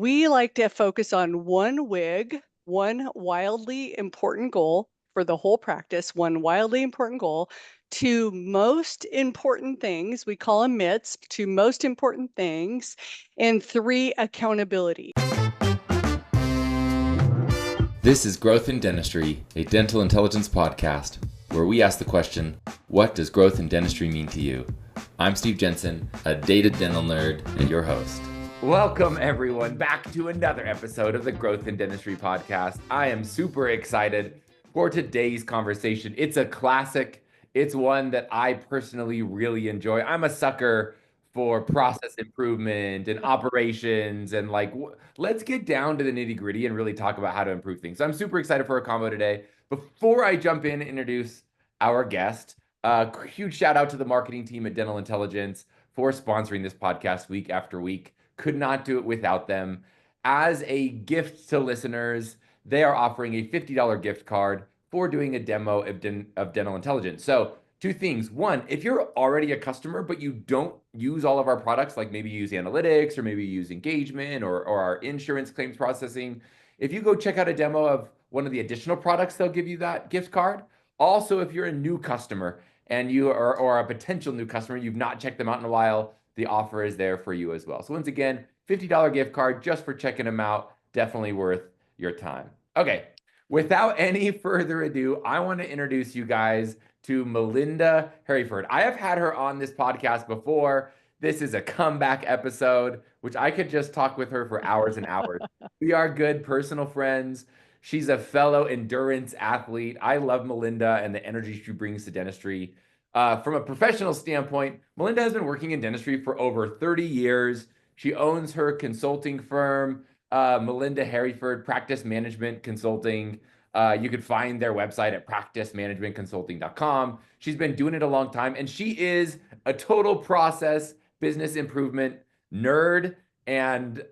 we like to focus on one wig, one wildly important goal for the whole practice, one wildly important goal, to most important things, we call them MITs, to most important things, and 3, accountability. This is Growth in Dentistry, a dental intelligence podcast, where we ask the question, what does growth in dentistry mean to you? I'm Steve Jensen, a data dental nerd and your host. Welcome everyone back to another episode of the Growth in Dentistry podcast. I am super excited for today's conversation. It's a classic. It's one that I personally really enjoy. I'm a sucker for process improvement and operations and let's get down to the nitty gritty and really talk about how to improve things. So I'm super excited for our convo today. Before I jump in and introduce our guest, huge shout out to the marketing team at Dental Intelligence for sponsoring this podcast week after week. Could not do it without them. As a gift to listeners, they are offering a $50 gift card for doing a demo of Dental Intelligence. So 2 things. 1, if you're already a customer, but you don't use all of our products, like maybe you use analytics or maybe you use engagement or our insurance claims processing, if you go check out a demo of one of the additional products, they'll give you that gift card. Also, if you're a new customer and you are or a potential new customer, you've not checked them out in a while, the offer is there for you as well. So once again, $50 gift card just for checking them out. Definitely worth your time. Okay, without any further ado, I want to introduce you guys to Melinda Heryford. I have had her on this podcast before. This is a comeback episode, which I could just talk with her for hours and hours. We are good personal friends. She's a fellow endurance athlete. I love Melinda and the energy she brings to dentistry. From a professional standpoint, Melinda has been working in dentistry for over 30 years. She owns her consulting firm, Melinda Heryford Practice Management Consulting. You can find their website at practicemanagementconsulting.com. She's been doing it a long time, and she is a total process business improvement nerd. And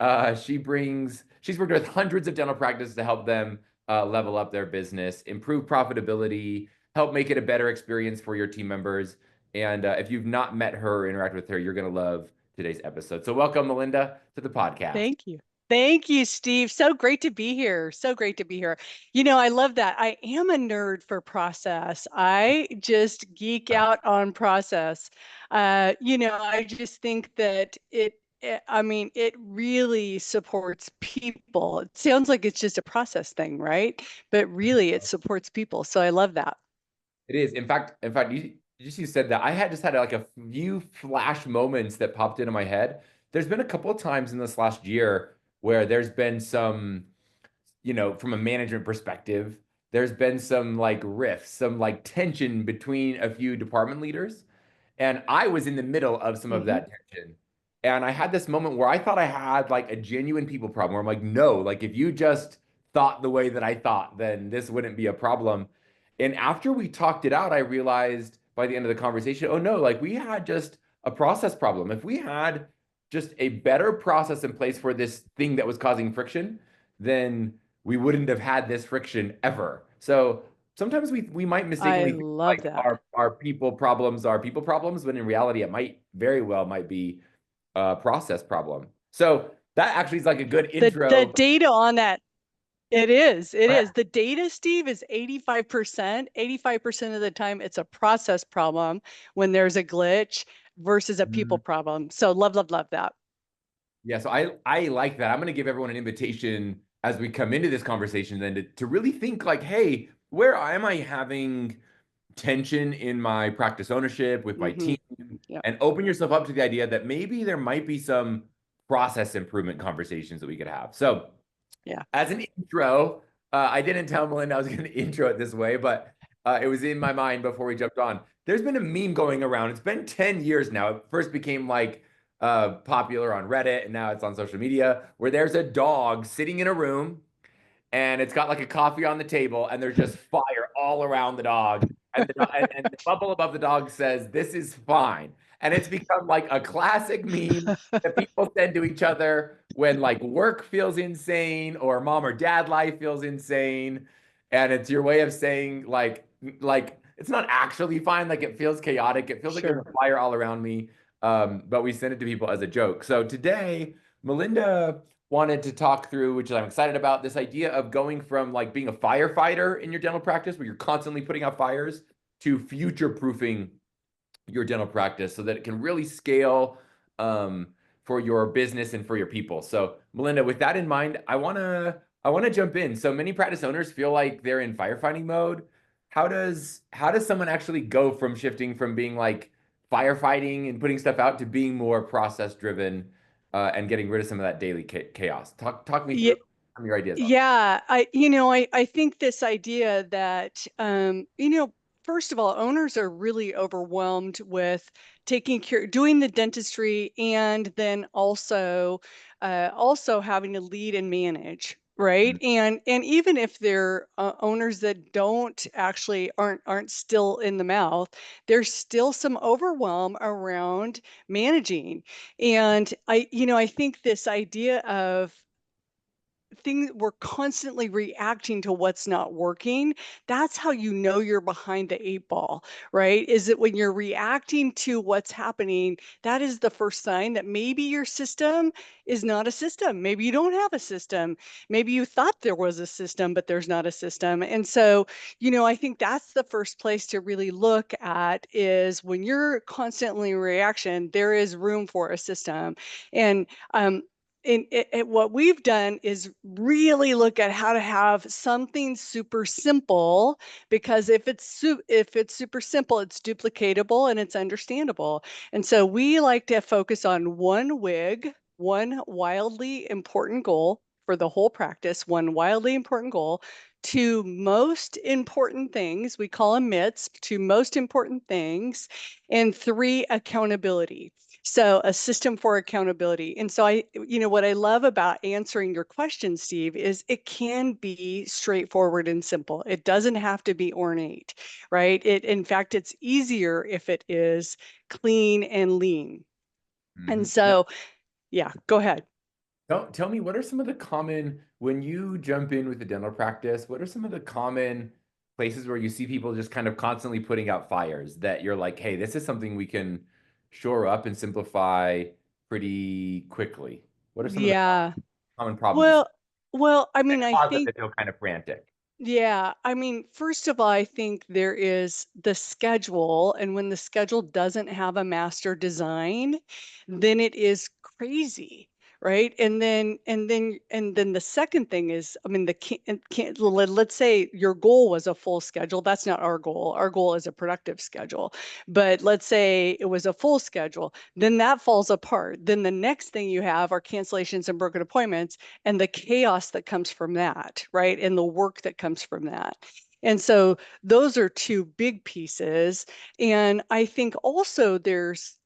she's worked with hundreds of dental practices to help them level up their business, improve profitability, help make it a better experience for your team members. And if you've not met her or interacted with her, you're going to love today's episode. So welcome, Melinda, to the podcast. Thank you. Thank you, Steve. So great to be here. So great to be here. You know, I love that. I am a nerd for process. I just geek out on process. I just think that it really supports people. It sounds like it's just a process thing, right? But really it supports people. So I love that. It is. In fact, you said that. I just had like a few flash moments that popped into my head. There's been a couple of times in this last year where there's been some, from a management perspective, there's been some rifts, some tension between a few department leaders. And I was in the middle of some of that tension. And I had this moment where I thought I had a genuine people problem where I'm like, no, if you just thought the way that I thought, then this wouldn't be a problem. And after we talked it out, I realized by the end of the conversation, oh no, we had just a process problem. If we had just a better process in place for this thing that was causing friction, then we wouldn't have had this friction ever. So sometimes we might mistakenly think our people problems are people problems, but in reality, it might be a process problem. So that actually is a good intro. The data on that. It is. The data, Steve, is 85%. 85% of the time, it's a process problem when there's a glitch versus a people problem. So love that. Yeah, so I like that. I'm going to give everyone an invitation as we come into this conversation then to really think hey, where am I having tension in my practice ownership with my team? Yep. And open yourself up to the idea that maybe there might be some process improvement conversations that we could have. So yeah, as an intro, I didn't tell Melinda I was going to intro it this way, but it was in my mind before we jumped on. There's been a meme going around. It's been 10 years now. It first became popular on Reddit, and now it's on social media, where there's a dog sitting in a room, and it's got a coffee on the table, and there's just fire all around the dog. And the bubble above the dog says, "This is fine." And it's become a classic meme that people send to each other when work feels insane or mom or dad life feels insane. And it's your way of saying it's not actually fine. It feels chaotic. It feels like there's a fire all around me. But we send it to people as a joke. So today, Melinda wanted to talk through, which I'm excited about, this idea of going from like being a firefighter in your dental practice, where you're constantly putting out fires, to future-proofing your dental practice so that it can really scale for your business and for your people. So, Melinda, with that in mind, I want to jump in. So many practice owners feel like they're in firefighting mode. How does someone actually go from shifting from being like firefighting and putting stuff out to being more process driven and getting rid of some of that daily chaos? Talk me Yeah, through some of your ideas on that. yeah. I think this idea that, first of all, owners are really overwhelmed with taking care, doing the dentistry, and then also having to lead and manage, right? And even if they're owners that don't actually aren't still in the mouth, there's still some overwhelm around managing. And I think this idea of we're constantly reacting to what's not working. That's how you know you're behind the eight ball, right? Is it when you're reacting to what's happening? That is the first sign that maybe your system is not a system. Maybe you don't have a system. Maybe you thought there was a system, but there's not a system. And so, I think that's the first place to really look at, is when you're constantly in reaction, there is room for a system. And what we've done is really look at how to have something super simple, because if it's super simple, it's duplicatable and it's understandable. And so we like to focus on one WIG, one wildly important goal for the whole practice, one wildly important goal, two most important things, we call them MITs, two most important things, and three, accountability. So a system for accountability. And so what I love about answering your question, Steve, is it can be straightforward and simple. It doesn't have to be ornate, right? In fact, it's easier if it is clean and lean. And Mhm. so, yeah, go ahead. Tell me, what are some of the common, when you jump in with the dental practice, what are some of the common places where you see people just kind of constantly putting out fires that you're like, hey, this is something we can shore up and simplify pretty quickly? What are some of the Yeah. common problems you see Well, well, I that mean, I cause them think to feel kind of frantic? Yeah, I mean, first of all, I think there is the schedule, and when the schedule doesn't have a master design, then it is crazy, right? And then the second thing is, I mean, let's say your goal was a full schedule. That's not our goal. Our goal is a productive schedule. But let's say it was a full schedule, then that falls apart. Then the next thing you have are cancellations and broken appointments and the chaos that comes from that, right? And the work that comes from that. And so those are two big pieces. And I think also there's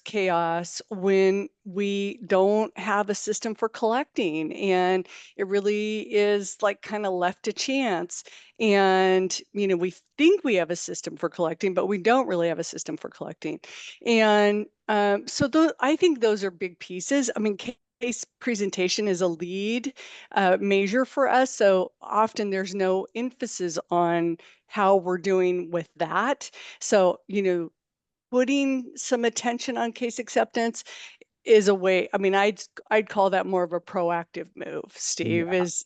chaos when we don't have a system for collecting, and it really is like kind of left to chance. And we think we have a system for collecting, but we don't really have a system for collecting. And so I think those are big pieces. I mean, case presentation is a lead measure for us. So often there's no emphasis on how we're doing with that. So, putting some attention on case acceptance is a way. I mean, I'd call that more of a proactive move, Steve, Yeah. is,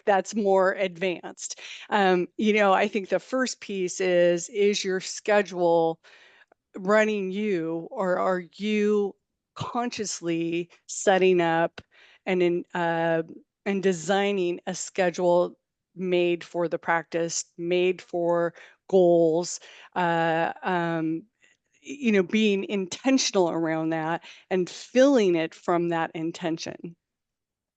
that's more advanced. I think the first piece is your schedule running you, or are you consciously setting up and designing a schedule made for the practice, made for goals, being intentional around that and filling it from that intention.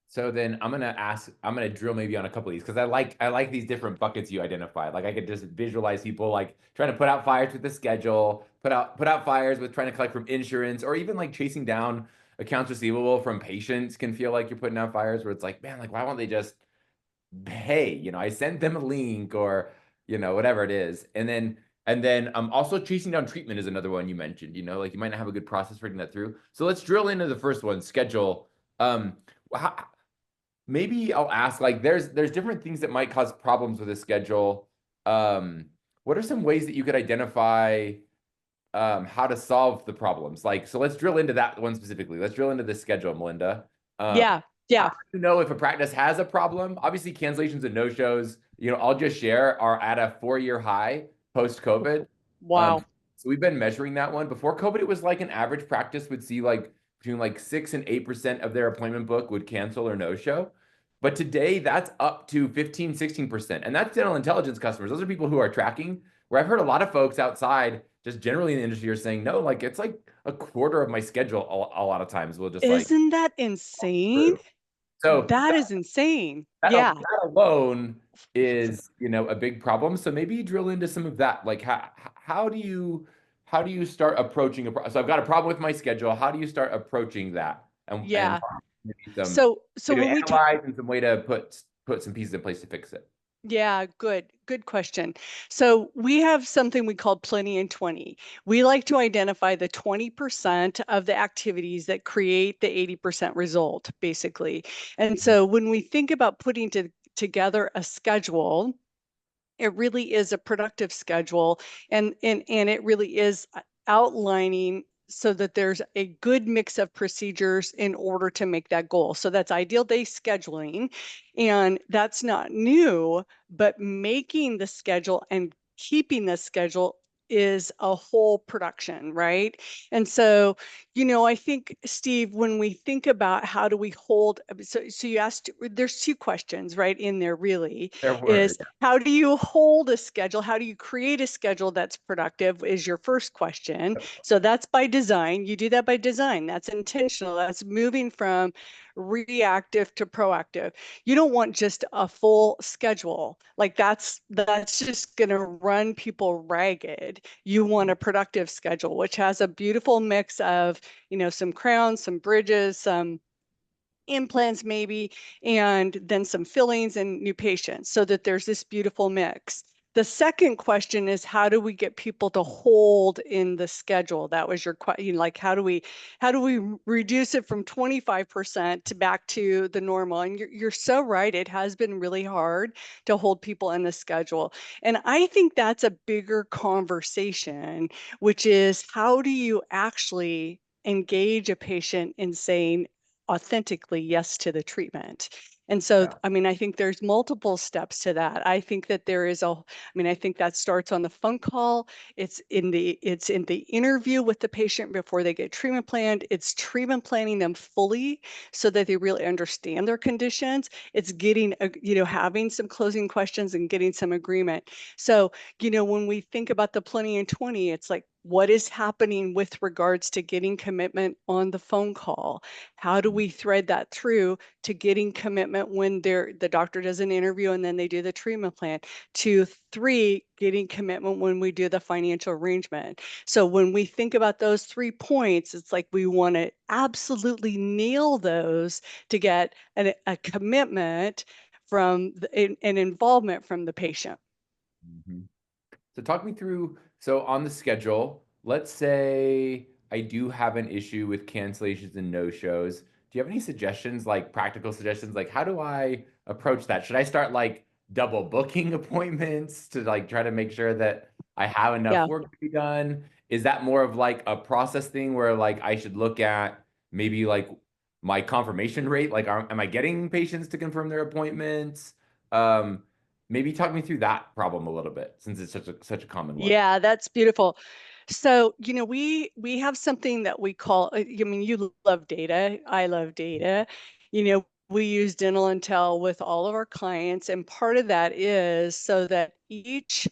So then I'm gonna drill maybe on a couple of these because I like these different buckets you identified. Like I could just visualize people like trying to put out fires with the schedule, put out fires with trying to collect from insurance, or even like chasing down accounts receivable from patients can feel like you're putting out fires where it's like, man, like why won't they just pay? I sent them a link or whatever it is. And then also chasing down treatment is another one you mentioned. Like you might not have a good process for getting that through. So let's drill into the first one, schedule. How, maybe I'll ask, like, there's different things that might cause problems with a schedule. What are some ways that you could identify how to solve the problems? Like, so let's drill into that one specifically. Let's drill into the schedule, Melinda. Yeah. How Yeah. do you know if a practice has a problem? Obviously, cancellations and no-shows, I'll just share, are at a 4-year high post-COVID. Wow. So we've been measuring that one. Before COVID, it was like an average practice would see like between like 6 and 8% of their appointment book would cancel or no-show. But today that's up to 15, 16%. And that's dental intelligence customers. Those are people who are tracking, where I've heard a lot of folks outside, just generally in the industry, are saying, no, like it's like a quarter of my schedule a lot of times will just like Isn't that insane? through. So That is insane. that, Yeah. that alone is, a big problem. So maybe drill into some of that. Like how do you start approaching so I've got a problem with my schedule. How do you start approaching that? And Yeah. maybe some So way to when we talk, analyze and some way to put some pieces in place to fix it. yeah, good question. So we have something we call plenty and 20. We like to identify the 20% of the activities that create the 80% result, basically. And so when we think about putting together a schedule, it really is a productive schedule, and it really is outlining so that there's a good mix of procedures in order to make that goal. So that's ideal day scheduling, and that's not new, but making the schedule and keeping the schedule is a whole production, right? And so, I think, Steve, when we think about how do we hold, so you asked, there's two questions right in there really, There were. is how do you hold a schedule? How do you create a schedule that's productive is your first question. So that's by design. You do that by design. That's intentional. That's moving from reactive to proactive. You don't want just a full schedule. Like that's just going to run people ragged. You want a productive schedule, which has a beautiful mix of, some crowns, some bridges, some implants maybe, and then some fillings and new patients, so that there's this beautiful mix. The second question is, how do we get people to hold in the schedule? That was your question, like how do we reduce it from 25% to back to the normal? And you're so right, it has been really hard to hold people in the schedule. And I think that's a bigger conversation, which is how do you actually engage a patient in saying authentically yes to the treatment. And so, Yeah. I mean, I think there's multiple steps to that. I think that I think that starts on the phone call. It's in the interview with the patient before they get treatment planned. It's treatment planning them fully so that they really understand their conditions. It's getting, having some closing questions and getting some agreement. So, when we think about the plenty and 20, it's like, what is happening with regards to getting commitment on the phone call? How do we thread that through to getting commitment when the doctor does an interview and then they do the treatment plan? To 3, getting commitment when we do the financial arrangement. So when we think about those 3 points, it's like we want to absolutely nail those to get a commitment from an involvement from the patient. Mhm. So talk me through, so on the schedule, let's say I do have an issue with cancellations and no-shows. Do you have any suggestions, like practical suggestions? Like how do I approach that? Should I start like double booking appointments to like try to make sure that I have enough Yeah. work to be done? Is that more of like a process thing where like I should look at maybe like my confirmation rate? Like am I getting patients to confirm their appointments? Maybe talk me through that problem a little bit, since it's such a common one. Yeah, that's beautiful. So, we have something that we call, I mean, you love data, I love data. We use dental intel with all of our clients, and part of that is so that each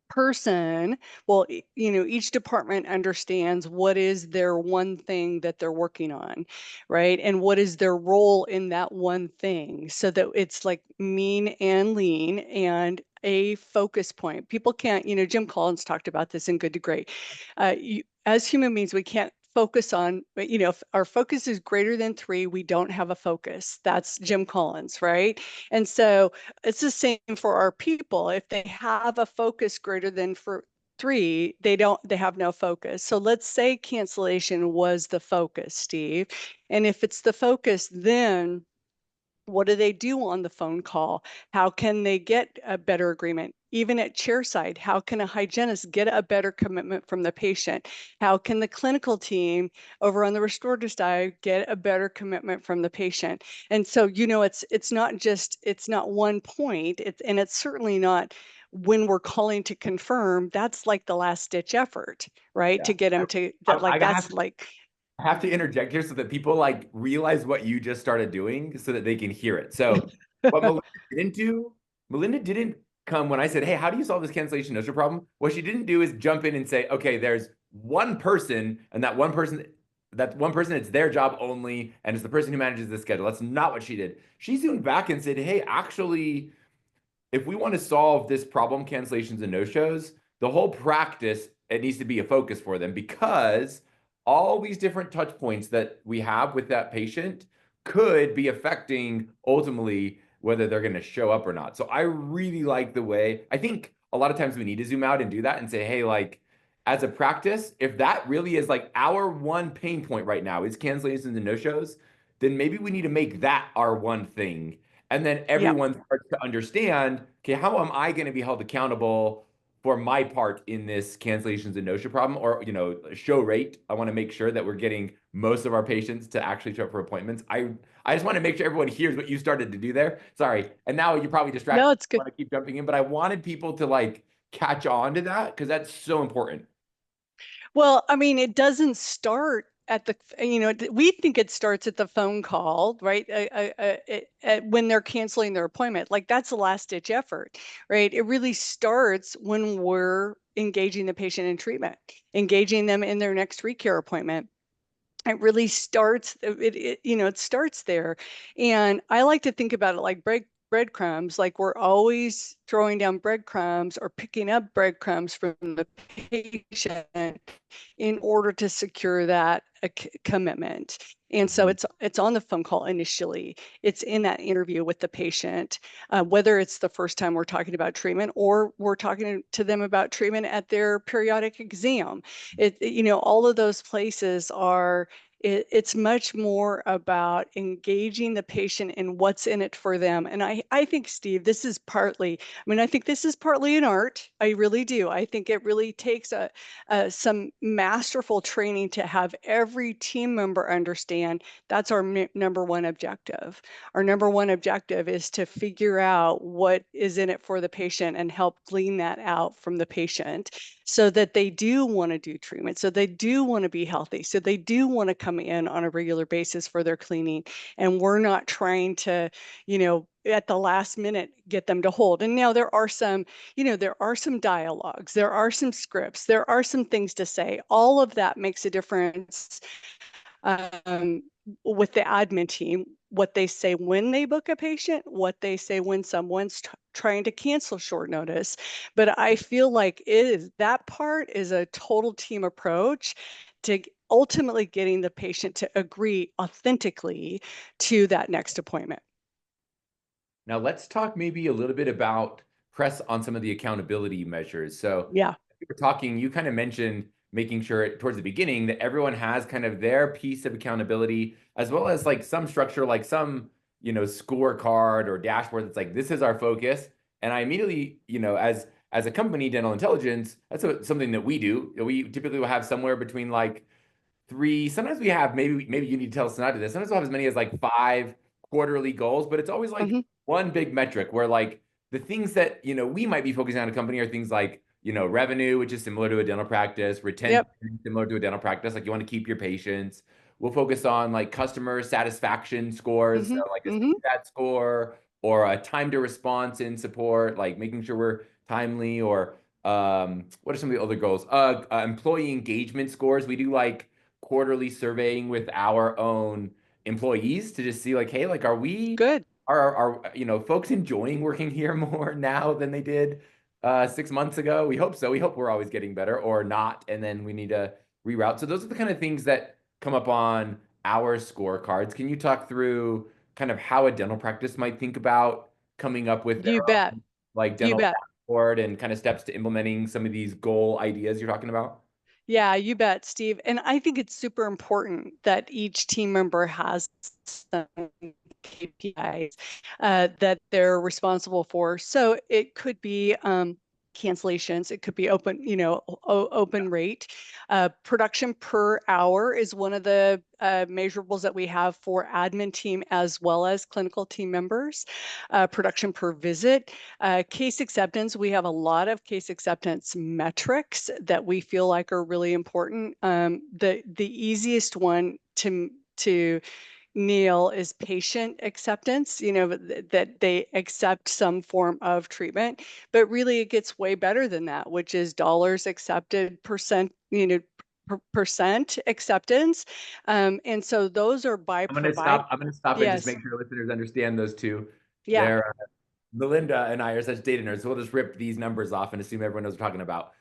person, well, each department understands what is their one thing that they're working on, right? And what is their role in that one thing, so that it's like mean and lean and a focus point. People can't, Jim Collins talked about this in Good to Great. As human beings, we can't focus on, if our focus is greater than 3, we don't have a focus. That's Jim Collins, right? And so it's the same for our people. If they have a focus greater than for 3, they have no focus. So let's say cancellation was the focus, Steve. And if it's the focus, then what do they do on the phone call? How can they get a better agreement? even at chairside, how can a hygienist get a better commitment from the patient? How can the clinical team over on the restorative side get a better commitment from the patient? And so, it's not one point. It's certainly not when we're calling to confirm. That's like the last ditch effort, right? Yeah. To get them to that, like, that's like, I have to interject here so that people like realize what you just started doing so that they can hear it. So what Melinda didn't come when I said, hey, how do you solve this cancellation no-show problem? What she didn't do is jump in and say, okay, there's one person, and that one person, it's their job only, and it's the person who manages the schedule. That's not what she did. She zoomed back and said, hey, actually, if we want to solve this problem, cancellations and no-shows, the whole practice, it needs to be a focus for them, because all these different touch points that we have with that patient could be affecting ultimately whether they're going to show up or not. So I really like the way, I think a lot of times we need to zoom out and do that and say, hey, like, as a practice, if that really is like our one pain point right now is cancellations and no-shows, then maybe we need to make that our one thing. And then yeah. everyone starts to understand, okay, how am I going to be held accountable for my part in this cancellations and no-show problem, or, show rate? I want to make sure that we're getting most of our patients to actually show up for appointments. I just want to make sure everyone hears what you started to do there. Sorry. And now you're probably distracted. No, it's I good. want to keep jumping in, but I wanted people to like catch on to that because that's so important. Well, I mean, it doesn't start at we think it starts at the phone call, right? When they're canceling their appointment, like that's the last ditch effort, right? It really starts when we're engaging the patient in treatment, engaging them in their next recare appointment. It really starts, it starts there. And I like to think about it like breadcrumbs, like we're always throwing down breadcrumbs or picking up breadcrumbs from the patient in order to secure that commitment. And so it's on the phone call initially. It's in that interview with the patient, whether it's the first time we're talking about treatment or we're talking to them about treatment at their periodic exam. All of those places are. It's much more about engaging the patient in what's in it for them. And I think, Steve, I think this is partly an art. I really do. I think it really takes some masterful training to have every team member understand that's our number one objective. Our number one objective is to figure out what is in it for the patient and help glean that out from the patient so that they do want to do treatment, so they do want to be healthy, so they do want to come in on a regular basis for their cleaning. And we're not trying to, at the last minute, get them to hold. And now there are some dialogues, there are some scripts, there are some things to say. All of that makes a difference with the admin team, what they say when they book a patient, what they say when someone's trying to cancel short notice. But I feel like that part is a total team approach to ultimately getting the patient to agree authentically to that next appointment. Now let's talk maybe a little bit about press on some of the accountability measures. So yeah, we were talking, you kind of mentioned making sure towards the beginning that everyone has kind of their piece of accountability, as well as like some structure, like some, scorecard or dashboard that's like, this is our focus. And I immediately, as a company, Dental Intelligence, that's something that we do. We typically will have somewhere between like three, sometimes we have, maybe you need to tell us not to this. Sometimes we'll have as many as like 5 quarterly goals, but it's always like one big metric where like the things that, we might be focusing on a company are things like, revenue, which is similar to a dental practice, retention, similar to a dental practice. Like you want to keep your patients. We'll focus on like customer satisfaction scores, so like a CSAT score or a time to response in support, like making sure we're timely, or what are some of the other goals? Employee engagement scores. We do like quarterly surveying with our own employees to just see like, hey, like, are we good. Are folks enjoying working here more now than they did 6 months ago? We hope so. We hope we're always getting better, or not, and then we need to reroute. So those are the kind of things that come up on our scorecards. Can you talk through kind of how a dental practice might think about coming up with their You bet. own, like, You dental bet. dashboard and kind of steps to implementing some of these goal ideas you're talking about? Yeah, you bet, Steve. And I think it's super important that each team member has some KPIs that they're responsible for. So it could be cancellations. It could be open, open rate. Production per hour is one of the measurables that we have for admin team as well as clinical team members. Production per visit. Case acceptance, we have a lot of case acceptance metrics that we feel like are really important. The easiest one to Neil is patient acceptance, that they accept some form of treatment, but really it gets way better than that, which is dollars accepted, percent, percent acceptance. And so those are by I'm going to provide. stop. I'm going to stop and just Yes. make sure listeners understand those two. Yeah. Melinda and I are such data nerds, so we'll just rip these numbers off and assume everyone knows what we're talking about.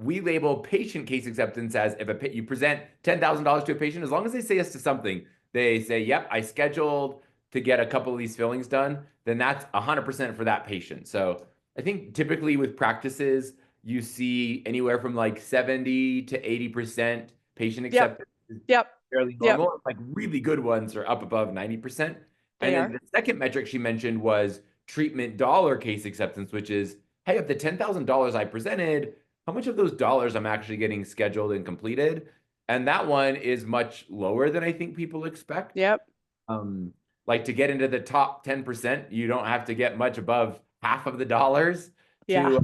We label patient case acceptance as if you present $10,000 to a patient, as long as they say yes to something, they say, yep, I scheduled to get a couple of these fillings done, then that's 100% for that patient. So I think typically with practices, you see anywhere from like 70 to 80% patient acceptance. Yep. Fairly Yep. normal. Like really good ones are up above 90%. And then the second metric she mentioned was treatment dollar case acceptance, which is, hey, of the $10,000 I presented, how much of those dollars I'm actually getting scheduled and completed? And that one is much lower than I think people expect. Yep. Like to get into the top 10%, you don't have to get much above half of the dollars to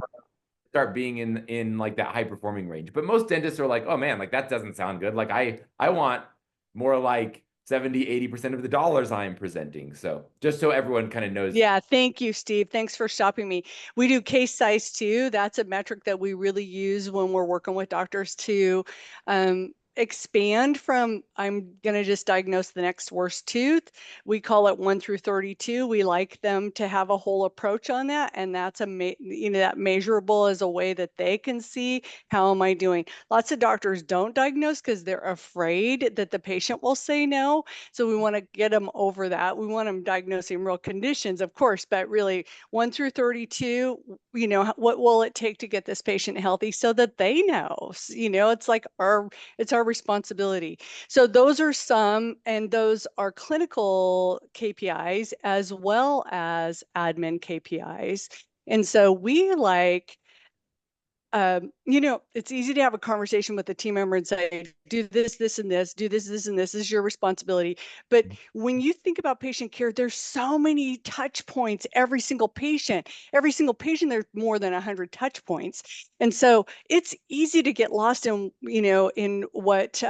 start being in like that high performing range. But most dentists are like, oh man, like that doesn't sound good. Like I want more like 70, 80% of the dollars I'm presenting. So just so everyone kind of knows. Yeah, thank you, Steve. Thanks for stopping me. We do case size too. That's a metric that we really use when we're working with doctors to expand from, I'm going to just diagnose the next worst tooth. We call it 1 through 32. We like them to have a whole approach on that. And that's that measurable as a way that they can see, how am I doing? Lots of doctors don't diagnose because they're afraid that the patient will say no. So we want to get them over that. We want them diagnosing real conditions, of course, but really 1 through 32, what will it take to get this patient healthy so that they know, it's like it's our responsibility. So those are some, and those are clinical KPIs as well as admin KPIs. And so we like, it's easy to have a conversation with a team member and say, do this, this, and this, do this, this, and this is your responsibility. But when you think about patient care, there's so many touch points, every single patient, there's more than 100 touch points. And so it's easy to get lost in, in what,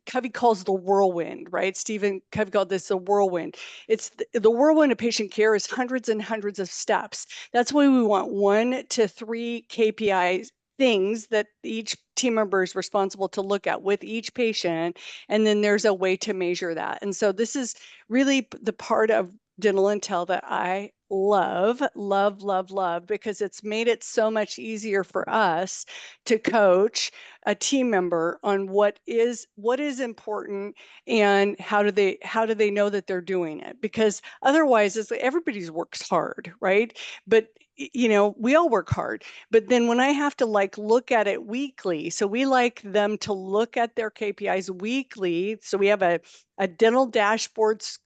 Covey calls the whirlwind, right? Stephen Covey called this the whirlwind. It's the whirlwind of patient care is hundreds and hundreds of steps. That's why we want 1 to 3 KPIs, things that each team member is responsible to look at with each patient. And then there's a way to measure that. And so this is really the part of dental intel that I love, love, love, love, because it's made it so much easier for us to coach a team member on what is important and how do they know that they're doing it, because otherwise it's like everybody's works hard, right? But we all work hard, but then when I have to look at it weekly, so we like them to look at their KPIs weekly. So we have a dental dashboards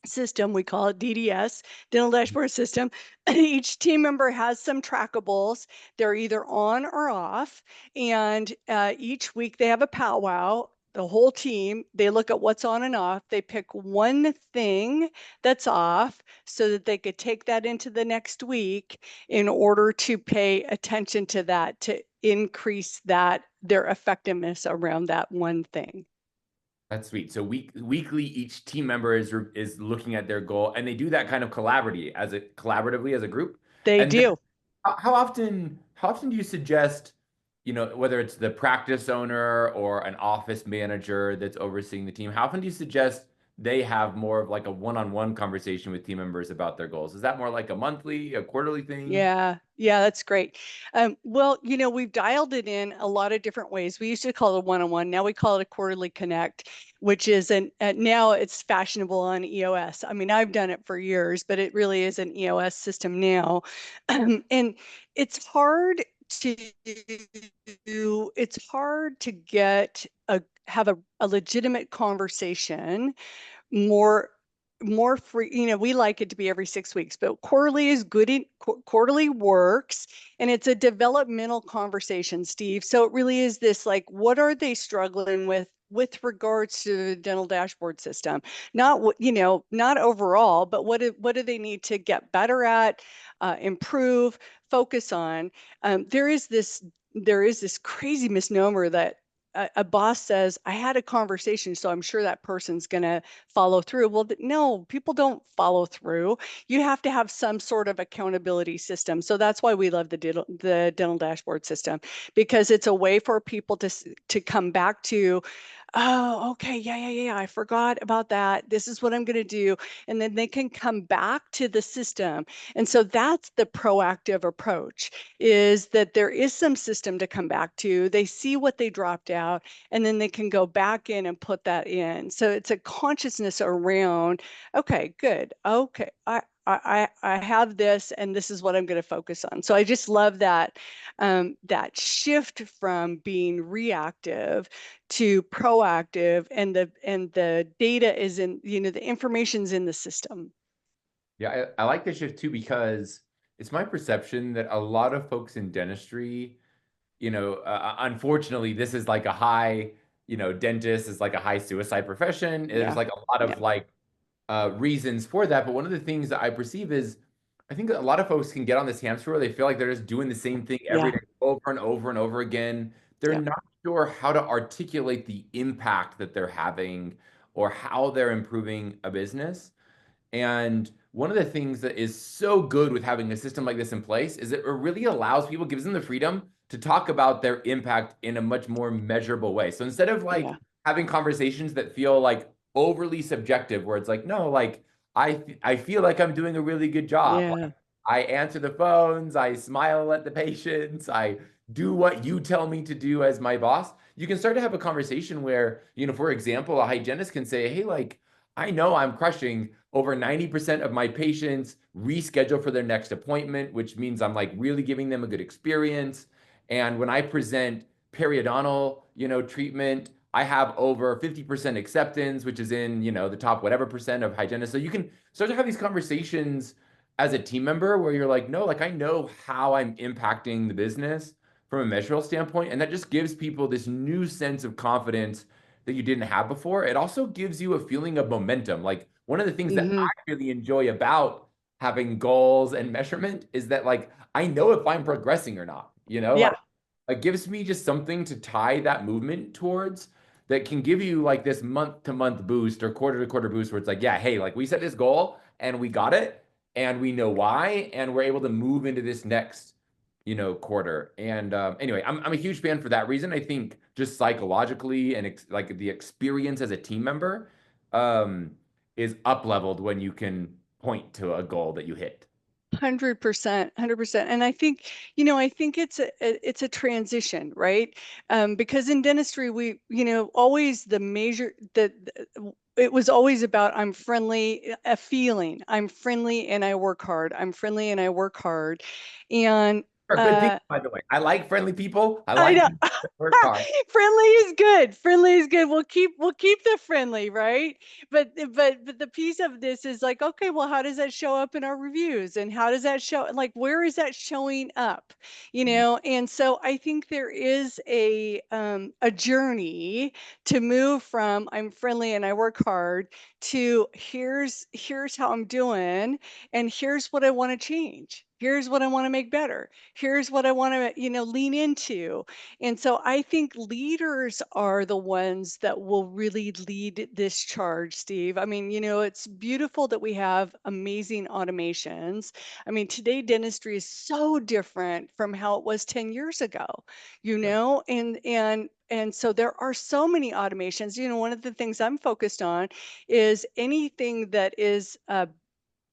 system, we call it DDS, dental dashboard system. Each team member has some trackables. They're either on or off. And each week they have a powwow. The whole team, they look at what's on and off. They pick one thing that's off so that they could take that into the next week in order to pay attention to that, to increase their effectiveness around that one thing. That's sweet. So weekly, each team member is looking at their goal, and they do that kind of collaboratively as a group. They And do. how often do you suggest, whether it's the practice owner or an office manager that's overseeing the team, how often do you suggest they have more of like a one-on-one conversation with team members about their goals? Is that more like a quarterly thing? Yeah, that's great. Well, we've dialed it in a lot of different ways. We used to call it a one-on-one. Now we call it a quarterly connect, which is now it's fashionable on EOS. I mean, I've done it for years, but it really is an EOS system now. And it's hard to have a legitimate conversation more more free, we like it to be every 6 weeks, but quarterly is good. Quarterly works, and it's a developmental conversation, Steve. So it really is this, like, what are they struggling with regards to the dental dashboard system? Not what, not overall, but what do they need to get better at, improve, focus on? There is this crazy misnomer that a boss says, I had a conversation, so I'm sure that person's going to follow through. Well, no, people don't follow through. You have to have some sort of accountability system. So that's why we love the dental dashboard system, because it's a way for people to come back to, oh, okay, yeah, I forgot about that. This is what I'm going to do. And then they can come back to the system. And so that's the proactive approach, is that there is some system to come back to. They see what they dropped out, and then they can go back in and put that in. So it's a consciousness around, okay, good. Okay, I have this, and this is what I'm going to focus on. So I just love that shift from being reactive to proactive, and the data is in, the information's in the system. Yeah, I like the shift too, because it's my perception that a lot of folks in dentistry, unfortunately, this is like a high, dentist is like a high suicide profession. There's Yeah. like a lot Yeah. of like reasons for that. But one of the things that I perceive is, I think a lot of folks can get on this hamster wheel. They feel like they're just doing the same thing every Yeah. day, over and over and over again. They're Yeah. not sure how to articulate the impact that they're having or how they're improving a business. And one of the things that is so good with having a system like this in place is that it really allows people, gives them the freedom to talk about their impact in a much more measurable way. So instead of like Yeah. having conversations that feel like overly subjective, where it's like, no, like I feel like I'm doing a really good job. Yeah. Like, I answer the phones, I smile at the patients, I do what you tell me to do as my boss. You can start to have a conversation where, for example, a hygienist can say, hey, like, I know I'm crushing over 90% of my patients reschedule for their next appointment, which means I'm like really giving them a good experience. And when I present periodontal, treatment, I have over 50% acceptance, which is in, the top whatever percent of hygienists. So you can start to have these conversations as a team member where you're like, no, like I know how I'm impacting the business from a measurable standpoint. And that just gives people this new sense of confidence that you didn't have before. It also gives you a feeling of momentum. Like one of the things that Mm-hmm. I really enjoy about having goals and measurement is that like I know if I'm progressing or not, Yeah. like it gives me just something to tie that movement towards that can give you like this month to month boost or quarter to quarter boost where it's like, yeah, hey, like we set this goal and we got it and we know why and we're able to move into this next quarter. And anyway, I'm a huge fan for that reason. I think just psychologically and like the experience as a team member is up leveled when you can point to a goal that you hit. 100%, 100%. And I think it's a transition, right? Because in dentistry, we, always it was always about, I'm friendly, a feeling. I'm friendly and I work hard. I'm friendly and I work hard. And Are good people, by the way. I like friendly people. I I like know. people that work hard. Friendly is good. Friendly is good. We'll keep the friendly, right? But the piece of this is like, okay, well, how does that show up in our reviews? And how does that show, like, where is that showing up? And so I think there is a journey to move from I'm friendly and I work hard to here's how I'm doing, and here's what I want to change. Here's what I want to make better. Here's what I want to, lean into. And so I think leaders are the ones that will really lead this charge, Steve. I mean, it's beautiful that we have amazing automations. I mean, today dentistry is so different from how it was 10 years ago, Yeah. and so there are so many automations. One of the things I'm focused on is anything that is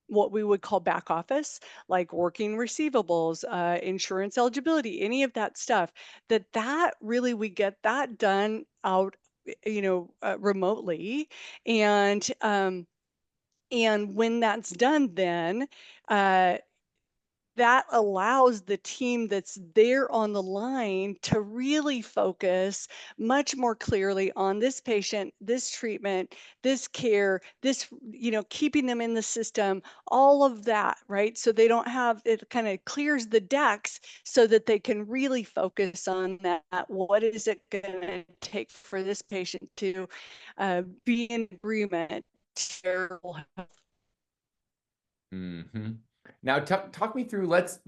what we would call back office, like working receivables, insurance eligibility, any of that stuff, that really we get that done out, remotely. And when that's done, then uh, that allows the team that's there on the line to really focus much more clearly on this patient, this treatment, this care, this, keeping them in the system, all of that, right? So they don't have, it kind of clears the decks so that they can really focus on that. What is it going to take for this patient to be in agreement? Mm-hmm. Now, talk me through. Let's.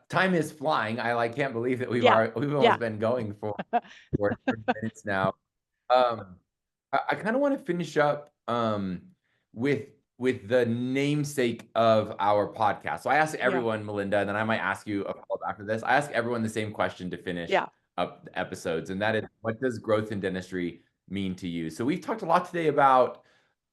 Time is flying. I can't believe that we've Yeah, almost been going for 30 minutes now. I kind of want to finish up with the namesake of our podcast. So I ask yeah, everyone, Melinda, and then I might ask you a follow-up after this. I ask everyone the same question to finish yeah. up the episodes, and that is, what does growth in dentistry mean to you? So we've talked a lot today about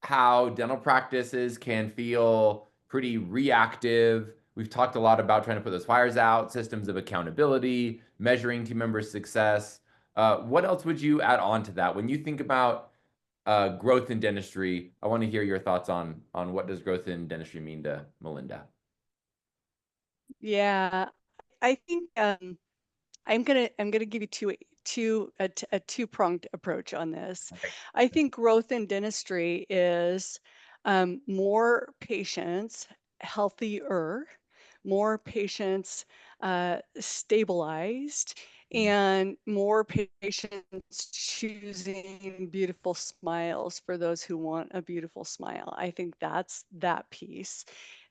how dental practices can feel pretty reactive. We've talked a lot about trying to put those fires out, systems of accountability, measuring team members' success. What else would you add on to that? When you think about growth in dentistry, I want to hear your thoughts on what does growth in dentistry mean to Melinda. Yeah, I think I'm gonna give you a two-pronged approach on this. Okay. I think growth in dentistry is more patients healthier, more patients stabilized, and more patients choosing beautiful smiles for those who want a beautiful smile. I think that's that piece.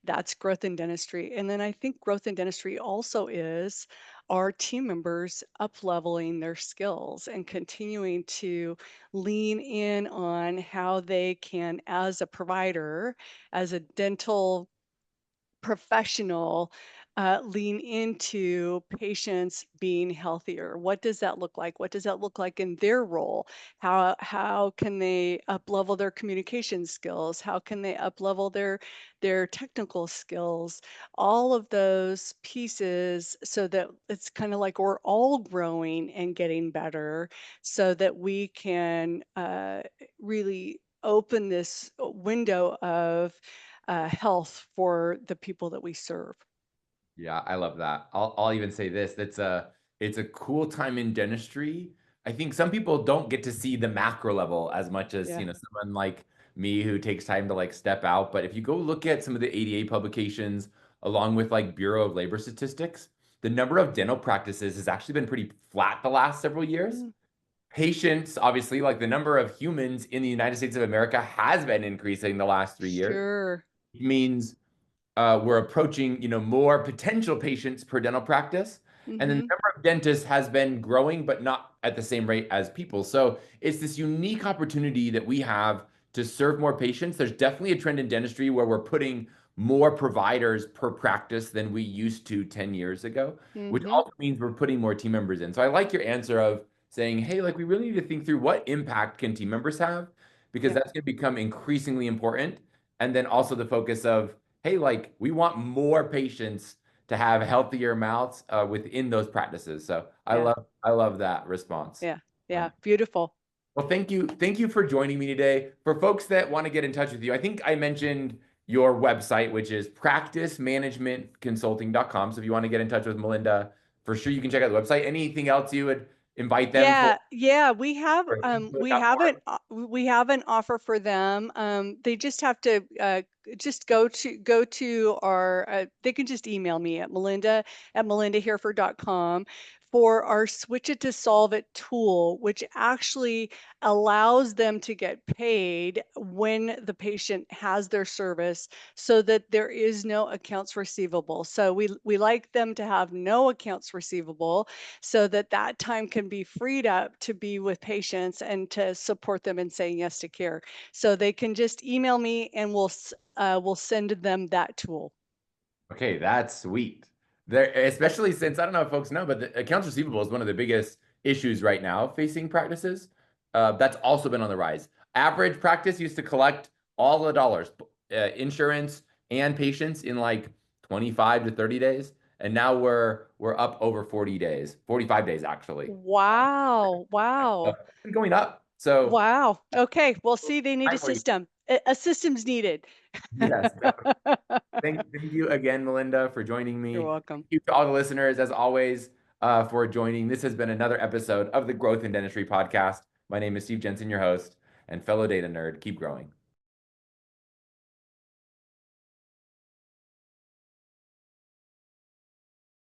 That's growth in dentistry. And then I think growth in dentistry also is our team members up-leveling their skills and continuing to lean in on how they can, as a provider, as a dental professional, lean into patients being healthier. What does that look like? What does that look like in their role? How can they up level their communication skills? How can they up level their technical skills? All of those pieces, so that it's kind of like we're all growing and getting better, so that we can really open this window of health for the people that we serve. Yeah, I love that. I'll even say this. It's a cool time in dentistry. I think some people don't get to see the macro level as much as, Yeah. someone like me who takes time to like step out. But if you go look at some of the ADA publications along with like Bureau of Labor Statistics, the number of dental practices has actually been pretty flat the last several years. Mm, Patients, obviously, like the number of humans in the United States of America has been increasing the last 3 years. sure. It means we're approaching, more potential patients per dental practice. And then the Mm-hmm. number of dentists has been growing, but not at the same rate as people. So it's this unique opportunity that we have to serve more patients. There's definitely a trend in dentistry where we're putting more providers per practice than we used to 10 years ago, which Mm-hmm. also means we're putting more team members in. So I like your answer of saying, hey, like we really need to think through what impact can team members have, because Yeah. that's going to become increasingly important. And then also the focus of, hey, like we want more patients to have healthier mouths within those practices. So Yeah. I love that response. Yeah. Yeah. Um, Beautiful. well, thank you for joining me today. For folks that want to get in touch with you, I think I mentioned your website, which is practicemanagementconsulting.com. So if you want to get in touch with Melinda, for sure you can check out the website. Anything else you would invite them for? Yeah, yeah, we have Or things to look we out have for? we have an offer for them. They just have to just go to our they can just email me at melinda@melindahereford.com for our Switch It to Solve It tool, which actually allows them to get paid when the patient has their service, so that there is no accounts receivable. So we like them to have no accounts receivable, so that that time can be freed up to be with patients and to support them in saying yes to care. So they can just email me and we'll send them that tool. Okay, that's sweet. There, especially since I don't know if folks know, but the accounts receivable is one of the biggest issues right now facing practices. That's also been on the rise. Average practice used to collect all the dollars, insurance and patients in like 25 to 30 days, and now we're up over 40 days, 45 days actually. Wow. So Wow. it's been going up. So Wow. Okay. Well, see, they need a time for you. system. a system's needed. Yes, definitely. Thank you again, Melinda, for joining me. You're welcome. Thank you to all the listeners, as always, for joining. This has been another episode of the Growth in Dentistry podcast. My name is Steve Jensen, your host, and fellow data nerd. Keep growing.